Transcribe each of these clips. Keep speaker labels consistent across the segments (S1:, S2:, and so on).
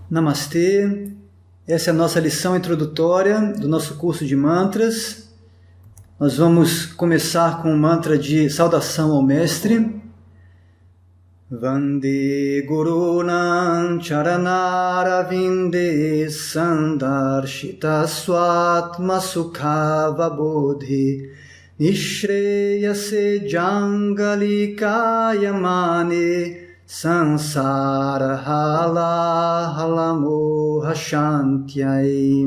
S1: Namastê, essa é a nossa lição introdutória do nosso curso de mantras. Nós vamos começar com um mantra de saudação ao Mestre. Vande Gurunam Charanaravindeya Sandarshita Swatma Sukhava Bodhi Nishreyase Jangalikaya Mane Sansara Hala Halamoha Shantyai.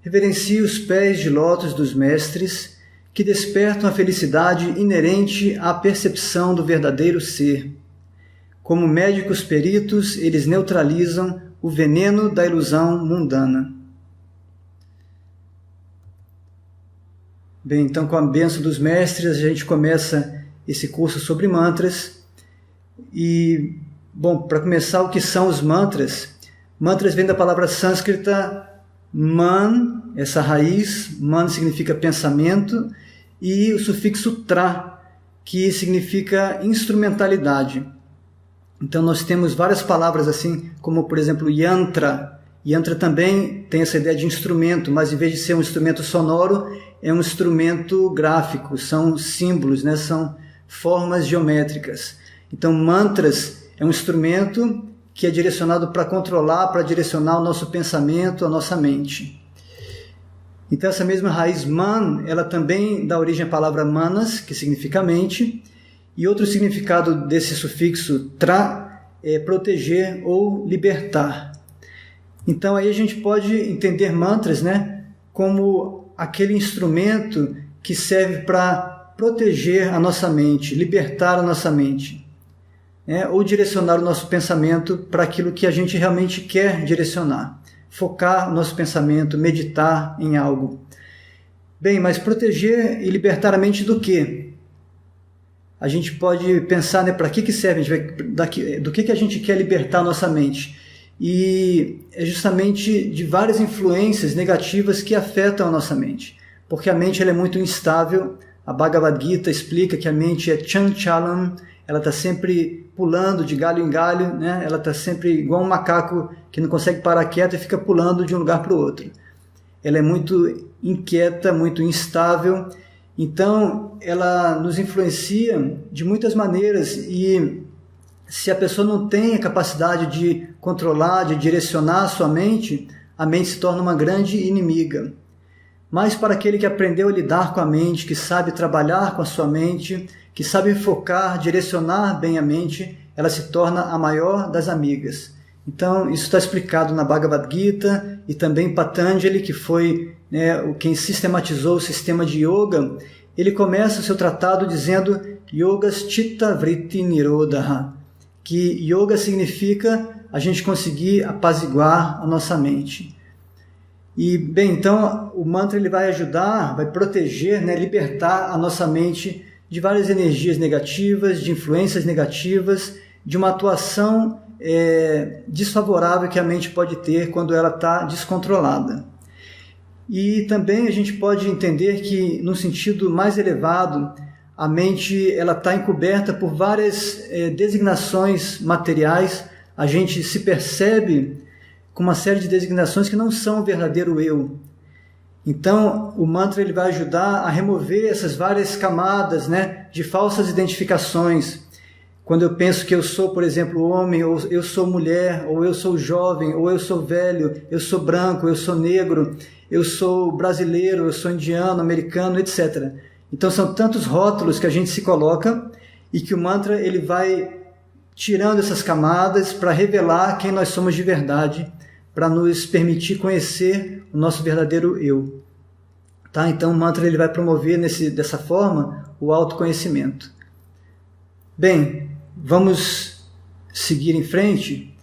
S1: Reverencie os pés de lótus dos mestres que despertam a felicidade inerente à percepção do verdadeiro ser. Como médicos peritos, eles neutralizam o veneno da ilusão mundana. Bem, então com a bênção dos mestres a gente começa esse curso sobre mantras. E, bom, para começar, o que são os mantras? Mantras vem da palavra sânscrita man, essa raiz, man significa pensamento, e o sufixo tra, que significa instrumentalidade. Então nós temos várias palavras assim, como por exemplo yantra. Yantra também tem essa ideia de instrumento, mas em vez de ser um instrumento sonoro, é um instrumento gráfico, são símbolos, né? São formas geométricas. Então mantras é um instrumento que é direcionado para controlar, para direcionar o nosso pensamento, a nossa mente. Então essa mesma raiz man, ela também dá origem à palavra manas, que significa mente, e outro significado desse sufixo tra é proteger ou libertar. Então aí a gente pode entender mantras, né, como aquele instrumento que serve para proteger a nossa mente, libertar a nossa mente. Ou direcionar o nosso pensamento para aquilo que a gente realmente quer direcionar. Focar o nosso pensamento, meditar em algo. Bem, mas proteger e libertar a mente do quê? A gente pode pensar, né, para que serve, do que a gente quer libertar a nossa mente. E é justamente de várias influências negativas que afetam a nossa mente. Porque a mente ela é muito instável. A Bhagavad Gita explica que a mente é chanchalam, ela está sempre pulando de galho em galho, né? Ela está sempre igual um macaco que não consegue parar quieto e fica pulando de um lugar para o outro. Ela é muito inquieta, muito instável, então ela nos influencia de muitas maneiras e se a pessoa não tem a capacidade de controlar, de direcionar a sua mente, a mente se torna uma grande inimiga. Mas para aquele que aprendeu a lidar com a mente, que sabe trabalhar com a sua mente, que sabe focar, direcionar bem a mente, ela se torna a maior das amigas. Então, isso está explicado na Bhagavad Gita e também Patanjali, que foi quem sistematizou o sistema de yoga. Ele começa o seu tratado dizendo Yogas Chitta Vritti Nirodha, que yoga significa a gente conseguir apaziguar a nossa mente. E, bem, então o mantra ele vai ajudar, vai proteger, libertar a nossa mente de várias energias negativas, de influências negativas, de uma atuação desfavorável que a mente pode ter quando ela está descontrolada. E também a gente pode entender que, no sentido mais elevado, a mente ela está encoberta por várias designações materiais, a gente se percebe com uma série de designações que não são o verdadeiro eu. Então, o mantra ele vai ajudar a remover essas várias camadas, de falsas identificações. Quando eu penso que eu sou, por exemplo, homem, ou eu sou mulher, ou eu sou jovem, ou eu sou velho, eu sou branco, eu sou negro, eu sou brasileiro, eu sou indiano, americano, etc. Então, são tantos rótulos que a gente se coloca e que o mantra ele vai tirando essas camadas para revelar quem nós somos de verdade, para nos permitir conhecer o nosso verdadeiro eu. Tá? Então o mantra ele vai promover dessa forma o autoconhecimento. Bem, vamos seguir em frente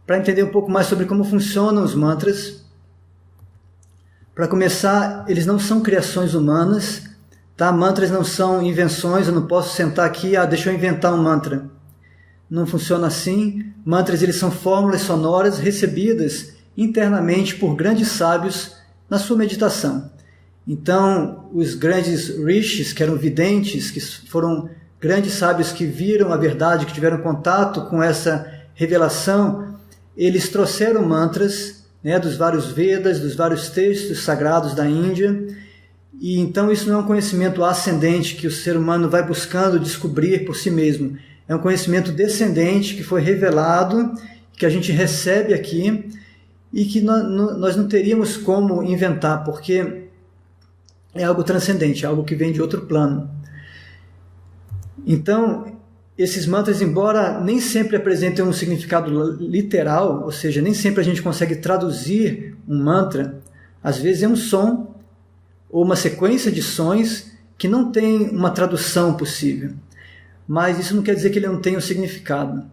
S1: para entender um pouco mais sobre como funcionam os mantras. Para começar, eles não são criações humanas, tá? Mantras não são invenções, eu não posso sentar aqui, deixa eu inventar um mantra. Não funciona assim. Mantras eles são fórmulas sonoras recebidas internamente por grandes sábios na sua meditação. Então, os grandes rishis, que eram videntes, que foram grandes sábios que viram a verdade, que tiveram contato com essa revelação, eles trouxeram mantras, né, dos vários Vedas, dos vários textos sagrados da Índia, e então isso não é um conhecimento ascendente que o ser humano vai buscando descobrir por si mesmo. É um conhecimento descendente que foi revelado, que a gente recebe aqui e que nós não teríamos como inventar, porque é algo transcendente, algo que vem de outro plano. Então, esses mantras, embora nem sempre apresentem um significado literal, ou seja, nem sempre a gente consegue traduzir um mantra, às vezes é um som ou uma sequência de sons que não tem uma tradução possível. Mas isso não quer dizer que ele não tenha um significado,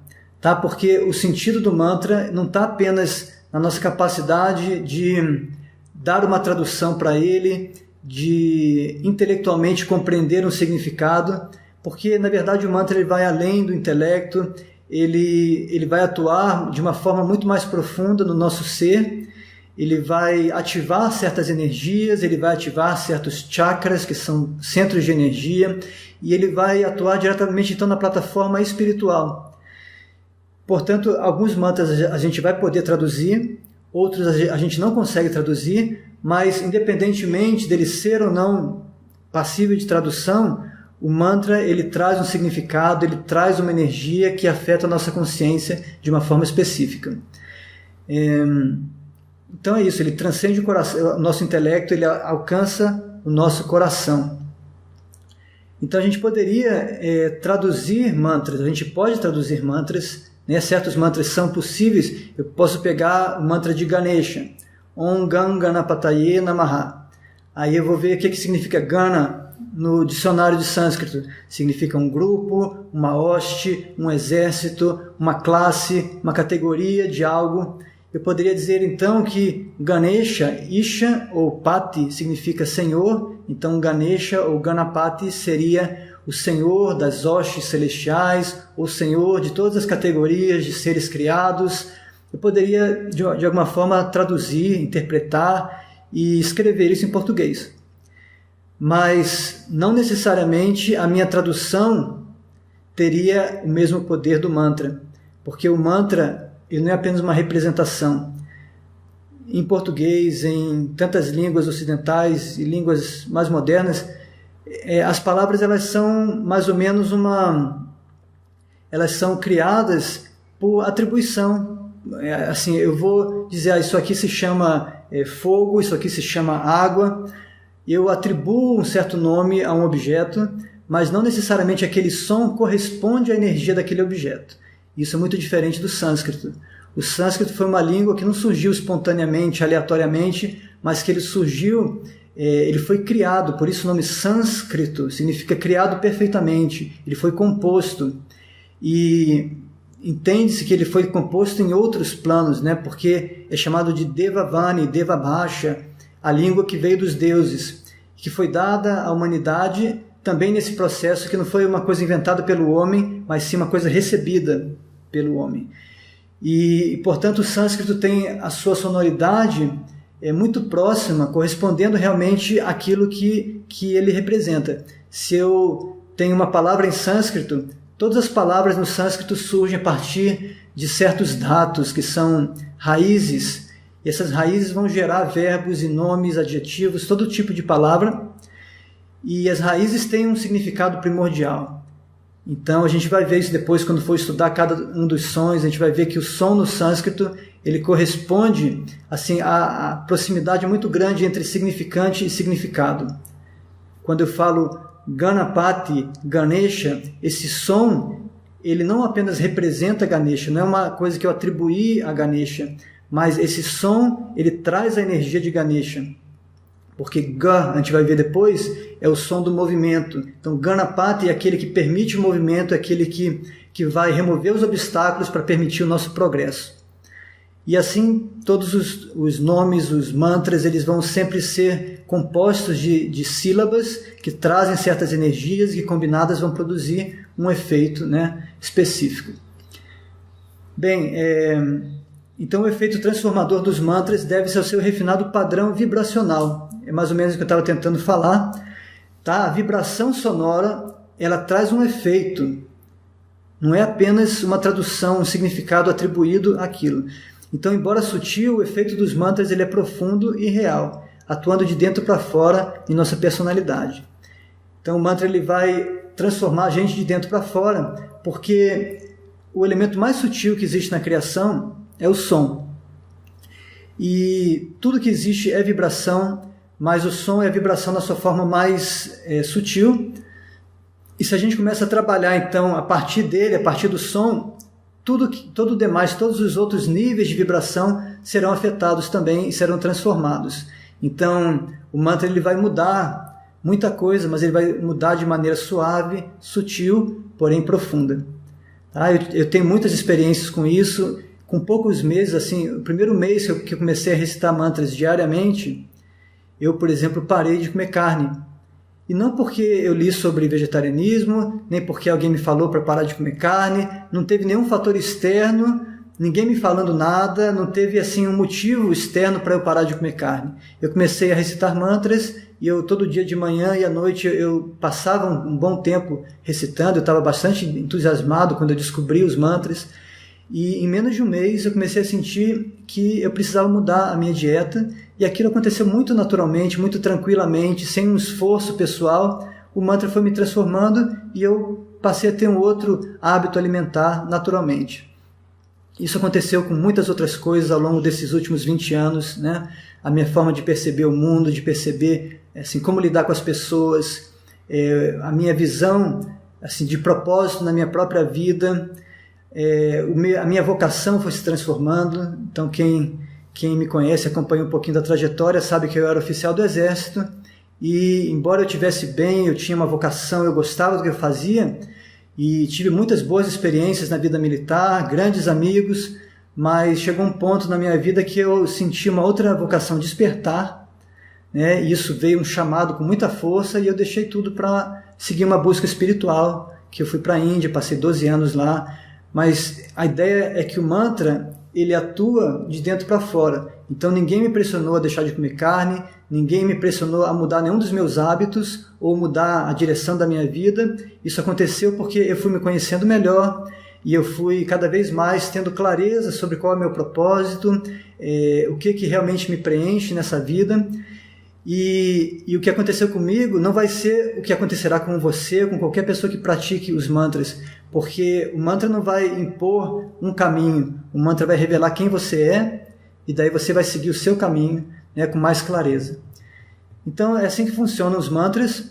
S1: tá? Porque o sentido do mantra não está apenas na nossa capacidade de dar uma tradução para ele, de intelectualmente compreender um significado, porque na verdade o mantra ele vai além do intelecto, ele vai atuar de uma forma muito mais profunda no nosso ser, ele vai ativar certas energias, ele vai ativar certos chakras, que são centros de energia, e ele vai atuar diretamente então na plataforma espiritual. Portanto, alguns mantras a gente vai poder traduzir, outros a gente não consegue traduzir, mas independentemente dele ser ou não passível de tradução, o mantra ele traz um significado, ele traz uma energia que afeta a nossa consciência de uma forma específica. Então é isso, ele transcende o coração, o nosso intelecto, ele alcança o nosso coração. Então a gente poderia traduzir mantras, a gente pode traduzir mantras, né? Certos mantras são possíveis. Eu posso pegar o mantra de Ganesha, Om Gam Ganapataye Namaha. Aí eu vou ver o que significa Gana no dicionário de sânscrito. Significa um grupo, uma hoste, um exército, uma classe, uma categoria de algo. Eu poderia dizer então que Ganesha, Isha ou Pati significa Senhor, então Ganesha ou Ganapati seria o Senhor das hostes celestiais, o Senhor de todas as categorias de seres criados. Eu poderia de alguma forma traduzir, interpretar e escrever isso em português. Mas não necessariamente a minha tradução teria o mesmo poder do mantra, porque o mantra ele não é apenas uma representação. Em português, em tantas línguas ocidentais e línguas mais modernas, as palavras elas são mais ou menos elas são criadas por atribuição. Assim, eu vou dizer, isso aqui se chama fogo, isso aqui se chama água. Eu atribuo um certo nome a um objeto, mas não necessariamente aquele som corresponde à energia daquele objeto. Isso é muito diferente do sânscrito. O sânscrito foi uma língua que não surgiu espontaneamente, aleatoriamente, mas que ele surgiu, ele foi criado, por isso o nome sânscrito significa criado perfeitamente, ele foi composto. E entende-se que ele foi composto em outros planos, né? Porque é chamado de Devavani, Devabhasha, a língua que veio dos deuses, que foi dada à humanidade também nesse processo, que não foi uma coisa inventada pelo homem, mas sim uma coisa recebida pelo homem. E, portanto, o sânscrito tem a sua sonoridade muito próxima, correspondendo realmente àquilo que ele representa. Se eu tenho uma palavra em sânscrito, todas as palavras no sânscrito surgem a partir de certos dhatus, que são raízes, e essas raízes vão gerar verbos e nomes, adjetivos, todo tipo de palavra, e as raízes têm um significado primordial. Então a gente vai ver isso depois quando for estudar cada um dos sons, a gente vai ver que o som no sânscrito ele corresponde assim, a proximidade muito grande entre significante e significado. Quando eu falo Ganapati, Ganesha, esse som ele não apenas representa Ganesha, não é uma coisa que eu atribuí a Ganesha, mas esse som ele traz a energia de Ganesha. Porque Ga, a gente vai ver depois, é o som do movimento. Então Ganapati é aquele que permite o movimento, é aquele que vai remover os obstáculos para permitir o nosso progresso. E assim, todos os nomes, os mantras, eles vão sempre ser compostos de sílabas que trazem certas energias e que combinadas vão produzir um efeito, né, específico. Bem, então o efeito transformador dos mantras deve-se ao seu refinado padrão vibracional. É mais ou menos o que eu estava tentando falar. Tá? A vibração sonora ela traz um efeito. Não é apenas uma tradução, um significado atribuído àquilo. Então, embora sutil, o efeito dos mantras ele é profundo e real, atuando de dentro para fora em nossa personalidade. Então, o mantra ele vai transformar a gente de dentro para fora, porque o elemento mais sutil que existe na criação é o som. E tudo que existe é vibração, mas o som é a vibração na sua forma mais sutil. E se a gente começa a trabalhar, então, a partir dele, a partir do som, todo o demais, todos os outros níveis de vibração serão afetados também e serão transformados. Então, o mantra ele vai mudar muita coisa, mas ele vai mudar de maneira suave, sutil, porém profunda. Tá? Eu tenho muitas experiências com isso. Com poucos meses, assim, o primeiro mês que eu comecei a recitar mantras diariamente, eu, por exemplo, parei de comer carne. E não porque eu li sobre vegetarianismo, nem porque alguém me falou para parar de comer carne, não teve nenhum fator externo, ninguém me falando nada, não teve assim um motivo externo para eu parar de comer carne. Eu comecei a recitar mantras e eu todo dia de manhã e à noite eu passava um bom tempo recitando, eu estava bastante entusiasmado quando eu descobri os mantras. E em menos de um mês eu comecei a sentir que eu precisava mudar a minha dieta, e aquilo aconteceu muito naturalmente, muito tranquilamente, sem um esforço pessoal. O mantra foi me transformando e eu passei a ter um outro hábito alimentar naturalmente. Isso aconteceu com muitas outras coisas ao longo desses últimos 20 anos, né? A minha forma de perceber o mundo, de perceber assim, como lidar com as pessoas, a minha visão assim, de propósito na minha própria vida. A minha vocação foi se transformando. Então quem me conhece, acompanha um pouquinho da trajetória, sabe que eu era oficial do Exército, e embora eu estivesse bem, eu tinha uma vocação, eu gostava do que eu fazia, e tive muitas boas experiências na vida militar, grandes amigos, mas chegou um ponto na minha vida que eu senti uma outra vocação despertar, né? E isso veio um chamado com muita força, e eu deixei tudo para seguir uma busca espiritual, que eu fui para a Índia, passei 12 anos lá. Mas a ideia é que o mantra, ele atua de dentro para fora. Então ninguém me pressionou a deixar de comer carne, ninguém me pressionou a mudar nenhum dos meus hábitos ou mudar a direção da minha vida. Isso aconteceu porque eu fui me conhecendo melhor e eu fui cada vez mais tendo clareza sobre qual é o meu propósito, o que realmente me preenche nessa vida. E o que aconteceu comigo não vai ser o que acontecerá com você, com qualquer pessoa que pratique os mantras, porque o mantra não vai impor um caminho, o mantra vai revelar quem você é, e daí você vai seguir o seu caminho, né, com mais clareza. Então é assim que funcionam os mantras.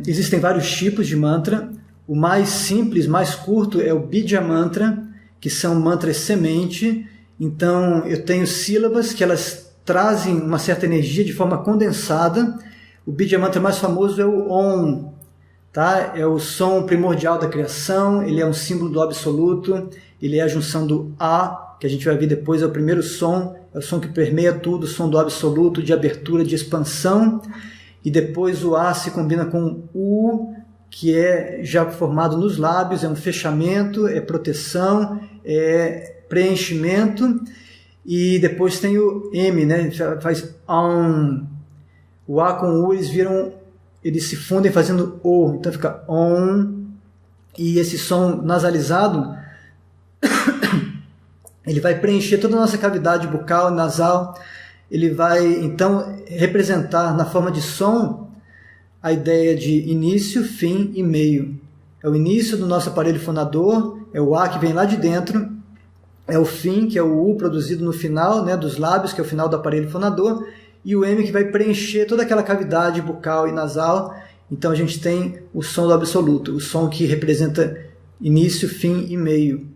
S1: Existem vários tipos de mantra. O mais simples, mais curto é o Bija Mantra, que são mantras semente. Então eu tenho sílabas que elas trazem uma certa energia de forma condensada. O Bija Mantra mais famoso é o Om, tá? É o som primordial da criação, ele é um símbolo do absoluto, ele é a junção do A, que a gente vai ver depois, é o primeiro som, é o som que permeia tudo, o som do absoluto, de abertura, de expansão, e depois o A se combina com o U, que é já formado nos lábios, é um fechamento, é proteção, é preenchimento. E depois tem o M, né? Faz OM. O A com o U eles se fundem fazendo O, então fica OM. E esse som nasalizado ele vai preencher toda a nossa cavidade bucal, nasal. Ele vai então representar na forma de som a ideia de início, fim e meio. É o início do nosso aparelho fonador, é o A que vem lá de dentro. É o fim, que é o U produzido no final, né, dos lábios, que é o final do aparelho fonador, e o M que vai preencher toda aquela cavidade bucal e nasal. Então a gente tem o som do absoluto, o som que representa início, fim e meio.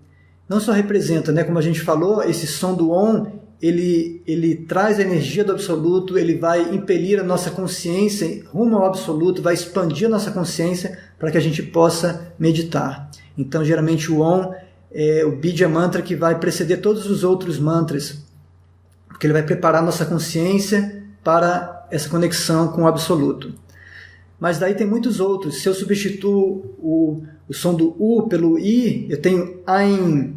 S1: Não só representa, né, como a gente falou, esse som do Om, ele traz a energia do absoluto, ele vai impelir a nossa consciência rumo ao absoluto, vai expandir a nossa consciência para que a gente possa meditar. Então geralmente o Om é o Bija Mantra que vai preceder todos os outros mantras, porque ele vai preparar nossa consciência para essa conexão com o absoluto. Mas daí tem muitos outros. Se eu substituo o som do U pelo I, eu tenho Ain.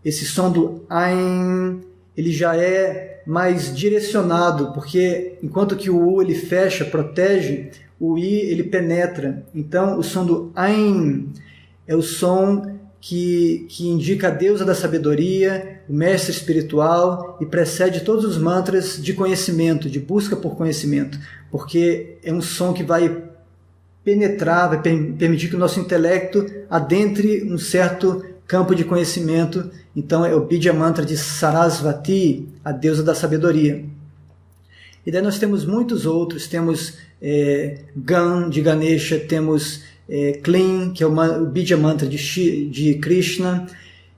S1: Esse som do Ain, ele já é mais direcionado, porque enquanto que o U ele fecha, protege, o I ele penetra. Então o som do Ain é o som que indica a deusa da sabedoria, o mestre espiritual, e precede todos os mantras de conhecimento, de busca por conhecimento, porque é um som que vai penetrar, vai permitir que o nosso intelecto adentre um certo campo de conhecimento. Então é o Bija Mantra de Sarasvati, a deusa da sabedoria. E daí nós temos muitos outros, temos Gan, de Ganesha, temos Klin, que é o Bija Mantra de Krishna,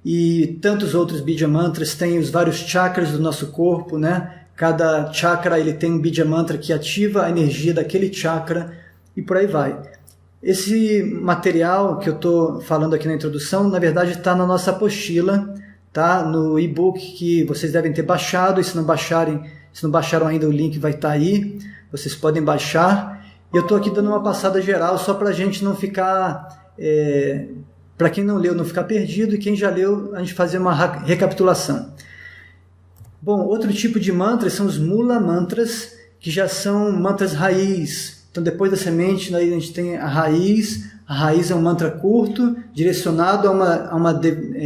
S1: e tantos outros Bija Mantras. Tem os vários chakras do nosso corpo, né? Cada chakra ele tem um Bija Mantra que ativa a energia daquele chakra, e por aí vai. Esse material que eu estou falando aqui na introdução, na verdade está na nossa apostila, tá? No e-book que vocês devem ter baixado, e se não baixaram ainda, o link vai estar aí, vocês podem baixar. E eu estou aqui dando uma passada geral só para a gente não ficar, para quem não leu não ficar perdido, e quem já leu a gente fazer uma recapitulação. Bom, outro tipo de mantras são os Mula Mantras, que já são mantras raiz. Então depois da semente a gente tem a raiz é um mantra curto, direcionado a uma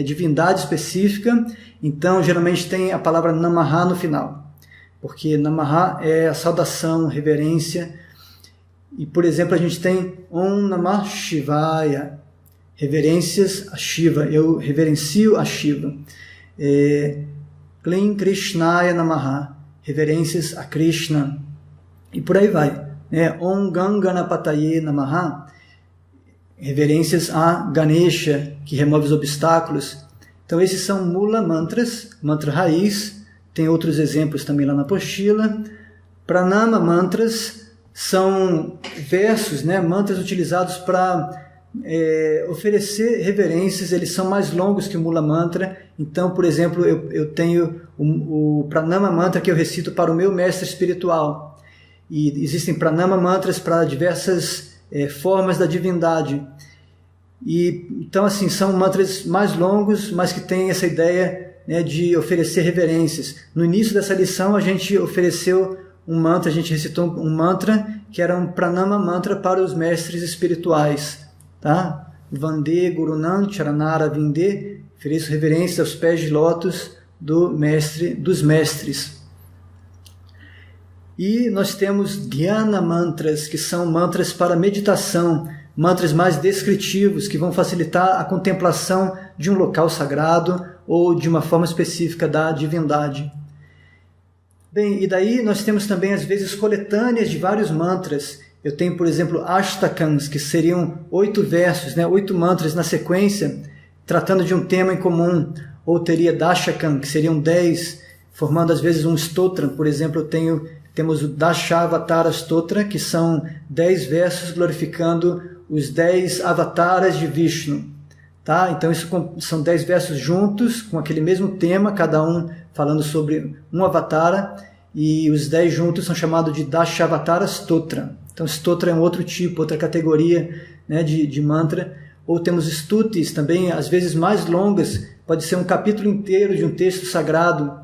S1: divindade específica. Então geralmente tem a palavra Namaha no final, porque Namaha é a saudação, reverência. E, por exemplo, a gente tem Om Namah Shivaya, reverências a Shiva, eu reverencio a Shiva. Klim Krishnaya Namaha, reverências a Krishna. E por aí vai. Om Ganganapataye Namaha, reverências a Ganesha, que remove os obstáculos. Então esses são Mula Mantras, mantra raiz. Tem outros exemplos também lá na apostila. Pranama Mantras são versos, mantras utilizados para oferecer reverências. Eles são mais longos que o Mula Mantra. Então, por exemplo, eu tenho o Pranama Mantra que eu recito para o meu mestre espiritual. E existem Pranama Mantras para diversas formas da divindade. E, então, assim, são mantras mais longos, mas que têm essa ideia, de oferecer reverências. No início dessa lição, a gente a gente recitou um mantra que era um Pranama Mantra para os mestres espirituais. Tá? Vande Gurunam Charanara Vinde, ofereço reverência aos pés de lótus dos mestres. E nós temos Dhyana Mantras, que são mantras para meditação, mantras mais descritivos, que vão facilitar a contemplação de um local sagrado ou de uma forma específica da divindade. Bem, e daí nós temos também, às vezes, coletâneas de vários mantras. Eu tenho, por exemplo, Ashtakams, que seriam 8 versos, 8 mantras na sequência, tratando de um tema em comum. Ou teria Dashakam, que seriam 10, formando, às vezes, um stotra. Por exemplo, temos o Dashavatara Stotra, que são 10 versos glorificando os 10 avataras de Vishnu. Tá? Então, isso são 10 versos juntos, com aquele mesmo tema, cada um falando sobre um avatara, e os 10 juntos são chamados de Dashavatara Stotra. Então, Stotra é um outro tipo, outra categoria de mantra. Ou temos Stutis, também, às vezes mais longas, pode ser um capítulo inteiro de um texto sagrado.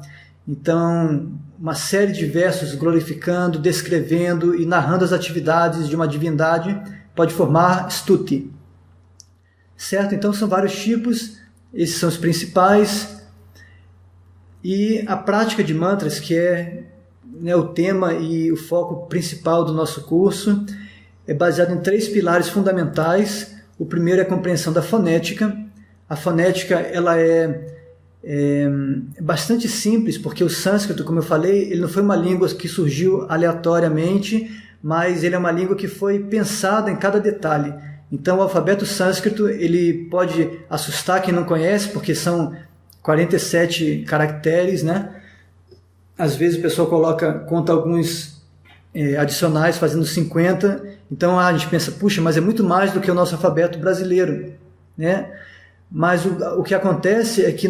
S1: Então, uma série de versos glorificando, descrevendo e narrando as atividades de uma divindade pode formar Stuti. Certo? Então são vários tipos, esses são os principais. E a prática de mantras, que é o tema e o foco principal do nosso curso, é baseado em 3 pilares fundamentais. O primeiro é a compreensão da fonética. A fonética ela é bastante simples, porque o sânscrito, como eu falei, ele não foi uma língua que surgiu aleatoriamente, mas ele é uma língua que foi pensada em cada detalhe. Então o alfabeto sânscrito ele pode assustar quem não conhece, porque são 47 caracteres, Às vezes o pessoal conta alguns adicionais, fazendo 50. Então a gente pensa, puxa, mas é muito mais do que o nosso alfabeto brasileiro, Mas o que acontece é que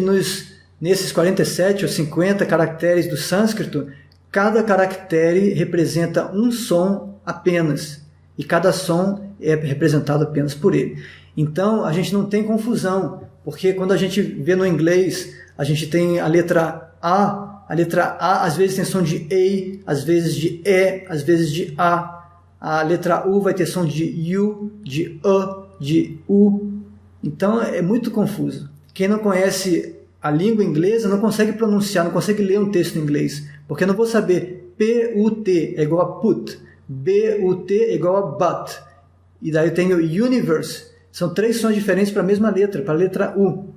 S1: nesses 47 ou 50 caracteres do sânscrito, cada caractere representa um som apenas, e cada som é representado apenas por ele. Então a gente não tem confusão, porque quando a gente vê no inglês, a gente tem a letra A às vezes tem som de E, às vezes de E, às vezes de A. A letra U vai ter som de U, de E, de U, Então é muito confuso. Quem não conhece a língua inglesa não consegue pronunciar, não consegue ler um texto em inglês, porque eu não vou saber P-U-T é igual a put, B-U-T é igual a but, e daí eu tenho universe, são 3 sons diferentes para a mesma letra, para a letra U.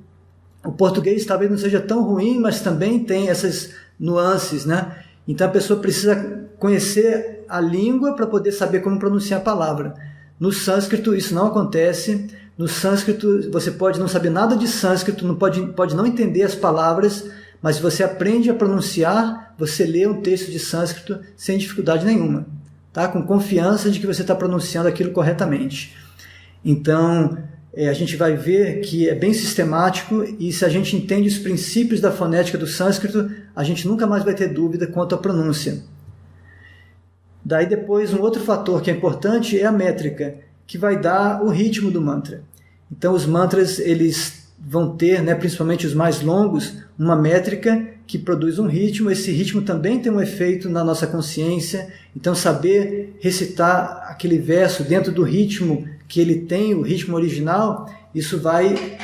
S1: O português talvez não seja tão ruim, mas também tem essas nuances, né? Então a pessoa precisa conhecer a língua para poder saber como pronunciar a palavra. No sânscrito isso não acontece. No sânscrito você pode não saber nada de sânscrito, pode não entender as palavras, mas se você aprende a pronunciar, você lê um texto de sânscrito sem dificuldade nenhuma, tá? Com confiança de que você está pronunciando aquilo corretamente. Então a gente vai ver que é bem sistemático, e se a gente entende os princípios da fonética do sânscrito, a gente nunca mais vai ter dúvida quanto à pronúncia. Daí depois um outro fator que é importante é a métrica, que vai dar o ritmo do mantra. Então os mantras eles vão ter, né, principalmente os mais longos, uma métrica que produz um ritmo. Esse ritmo também tem um efeito na nossa consciência. Então saber recitar aquele verso dentro do ritmo que ele tem, o ritmo original, isso vai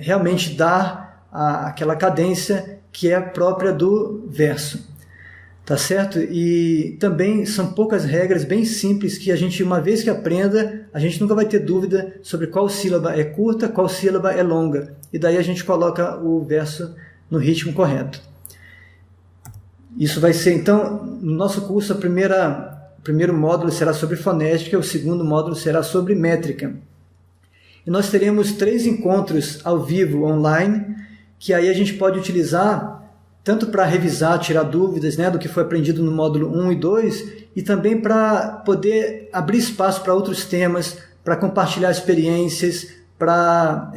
S1: realmente dar aquela cadência que é a própria do verso. Tá certo? E também são poucas regras bem simples que a gente, uma vez que aprenda, a gente nunca vai ter dúvida sobre qual sílaba é curta, qual sílaba é longa. E daí a gente coloca o verso no ritmo correto. Isso vai ser, então, no nosso curso, o primeiro módulo será sobre fonética, o segundo módulo será sobre métrica. E nós teremos 3 encontros ao vivo, online, que aí a gente pode utilizar tanto para revisar, tirar dúvidas, né, do que foi aprendido no módulo 1 e 2, e também para poder abrir espaço para outros temas, para compartilhar experiências, para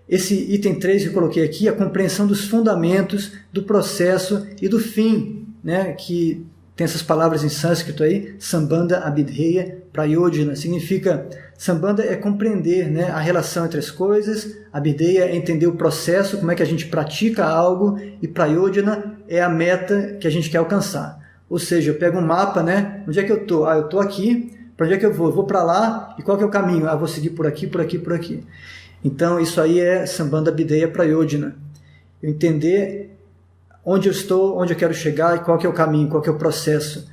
S1: esse item 3 que eu coloquei aqui, a compreensão dos fundamentos, do processo e do fim, né, que tem essas palavras em sânscrito aí, Sambandha, Abhidheya, Prayojana. Significa, Sambandha é compreender, né, a relação entre as coisas, Abhidheya é entender o processo, como é que a gente pratica algo, e Prayojana é a meta que a gente quer alcançar. Ou seja, eu pego um mapa, né, onde é que eu estou? Eu estou aqui, para onde é que eu vou? Eu vou para lá, e qual que é o caminho? Vou seguir por aqui, por aqui, por aqui. Então isso aí é Sambandha, Abhidheya, Prayojana. Eu entender onde eu estou, onde eu quero chegar e qual que é o caminho, qual que é o processo.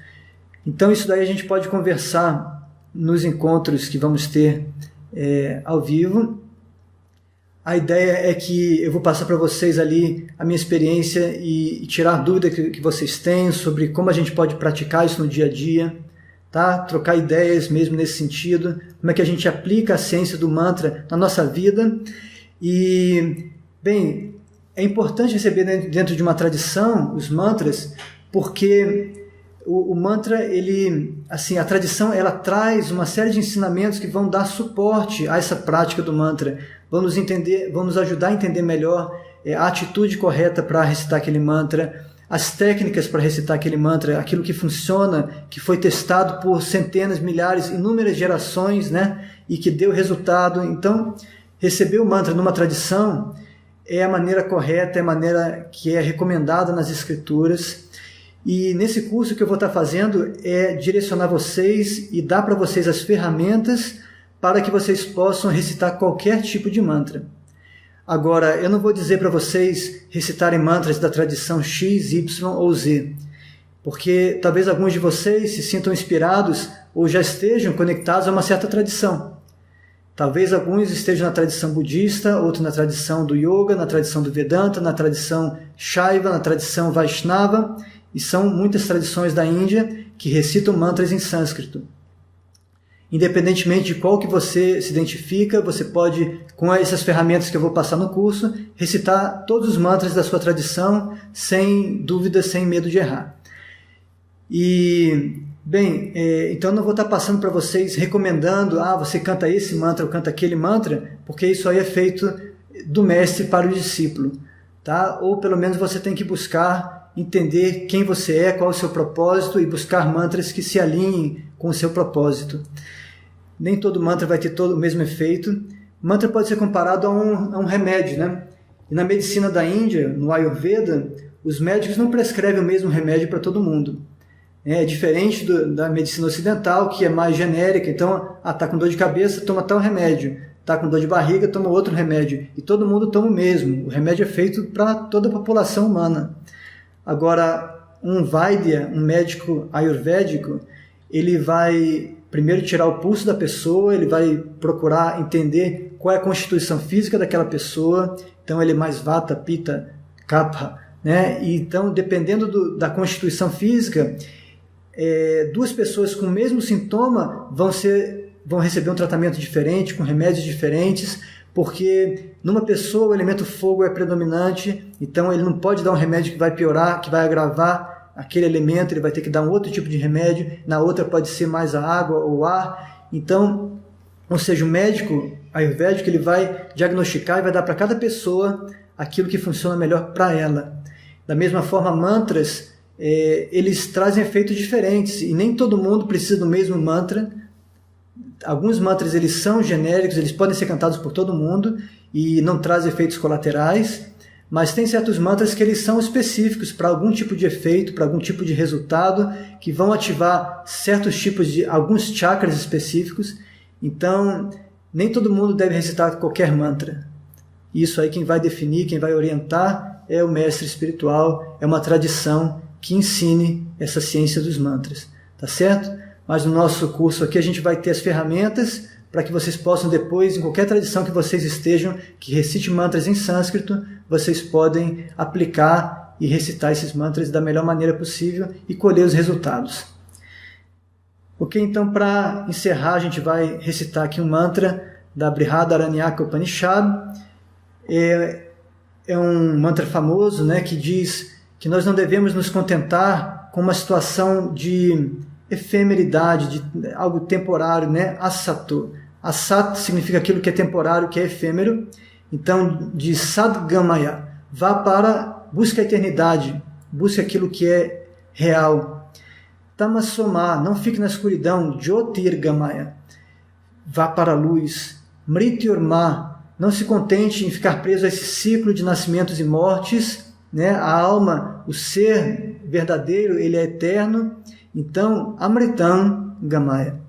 S1: Então isso daí a gente pode conversar nos encontros que vamos ter ao vivo. A ideia é que eu vou passar para vocês ali a minha experiência e tirar dúvida que vocês têm sobre como a gente pode praticar isso no dia a dia, tá? Trocar ideias mesmo nesse sentido, como é que a gente aplica a ciência do mantra na nossa vida. E, bem, é importante receber dentro de uma tradição os mantras, porque o mantra, ele, assim, a tradição, ela traz uma série de ensinamentos que vão dar suporte a essa prática do mantra, vão nos ajudar a entender melhor a atitude correta para recitar aquele mantra, as técnicas para recitar aquele mantra, aquilo que funciona, que foi testado por centenas, milhares, inúmeras gerações, né, e que deu resultado. Então, receber o mantra numa tradição é a maneira correta, é a maneira que é recomendada nas escrituras. E nesse curso que eu vou estar fazendo é direcionar vocês e dar para vocês as ferramentas para que vocês possam recitar qualquer tipo de mantra. Agora, eu não vou dizer para vocês recitarem mantras da tradição X, Y ou Z, porque talvez alguns de vocês se sintam inspirados ou já estejam conectados a uma certa tradição. Talvez alguns estejam na tradição budista, outros na tradição do yoga, na tradição do Vedanta, na tradição Shaiva, na tradição Vaishnava, e são muitas tradições da Índia que recitam mantras em sânscrito. Independentemente de qual que você se identifica, você pode, com essas ferramentas que eu vou passar no curso, recitar todos os mantras da sua tradição, sem dúvida, sem medo de errar. E, bem, então eu não vou estar passando para vocês recomendando, você canta esse mantra ou canta aquele mantra, porque isso aí é feito do mestre para o discípulo, tá? Ou pelo menos você tem que buscar entender quem você é, qual é o seu propósito e buscar mantras que se alinhem com o seu propósito. Nem todo mantra vai ter todo o mesmo efeito. Mantra pode ser comparado a um remédio, né? E na medicina da Índia, no Ayurveda, os médicos não prescrevem o mesmo remédio para todo mundo. É diferente da medicina ocidental, que é mais genérica. Então, está com dor de cabeça, toma tal remédio. está com dor de barriga, toma outro remédio. E todo mundo toma o mesmo. O remédio é feito para toda a população humana. Agora, um Vaidya, um médico ayurvédico, ele vai primeiro tirar o pulso da pessoa, ele vai procurar entender qual é a constituição física daquela pessoa. Então, ele é mais Vata, Pitta, Kapha, né? E, então, dependendo da constituição física, duas pessoas com o mesmo sintoma vão receber um tratamento diferente, com remédios diferentes, porque numa pessoa o elemento fogo é predominante, então ele não pode dar um remédio que vai piorar, que vai agravar aquele elemento, ele vai ter que dar um outro tipo de remédio, na outra pode ser mais a água ou o ar. Então, ou seja, o médico ayurvédico ele vai diagnosticar e vai dar para cada pessoa aquilo que funciona melhor para ela. Da mesma forma, mantras, eles trazem efeitos diferentes e nem todo mundo precisa do mesmo mantra. Alguns mantras eles são genéricos, eles podem ser cantados por todo mundo e não trazem efeitos colaterais, mas tem certos mantras que eles são específicos para algum tipo de efeito, para algum tipo de resultado, que vão ativar certos tipos de alguns chakras específicos. Então, nem todo mundo deve recitar qualquer mantra. Isso aí quem vai definir, quem vai orientar é o mestre espiritual, é uma tradição que ensine essa ciência dos mantras, tá certo? Mas no nosso curso aqui a gente vai ter as ferramentas para que vocês possam depois, em qualquer tradição que vocês estejam, que recite mantras em sânscrito, vocês podem aplicar e recitar esses mantras da melhor maneira possível e colher os resultados. Ok, então para encerrar a gente vai recitar aqui um mantra da Brihadaranyaka Upanishad. É um mantra famoso, né, que diz que nós não devemos nos contentar com uma situação de efemeridade, de algo temporário, né? Asato. Asat significa aquilo que é temporário, que é efêmero. Então, de Sadgamaya, vá para, busca a eternidade, busca aquilo que é real. Tamasoma, não fique na escuridão. Jyotirgamaya, vá para a luz. Mrityurma, não se contente em ficar preso a esse ciclo de nascimentos e mortes, né? A alma, o ser verdadeiro, ele é eterno. Então, Amritam Gamaya,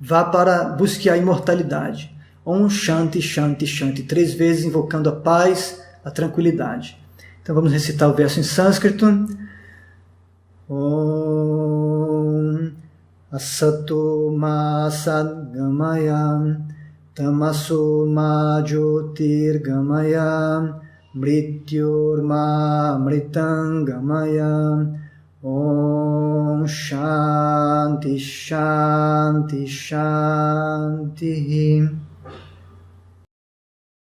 S1: vá para buscar a imortalidade. Om Shanti, Shanti, Shanti, 3 vezes invocando a paz, a tranquilidade. Então vamos recitar o verso em sânscrito. Om Asato Ma Sadgamaya Tamaso Ma Jyotirgamaya Mrityurma Amritam Gamaya Om Shanti, Shanti, Shanti.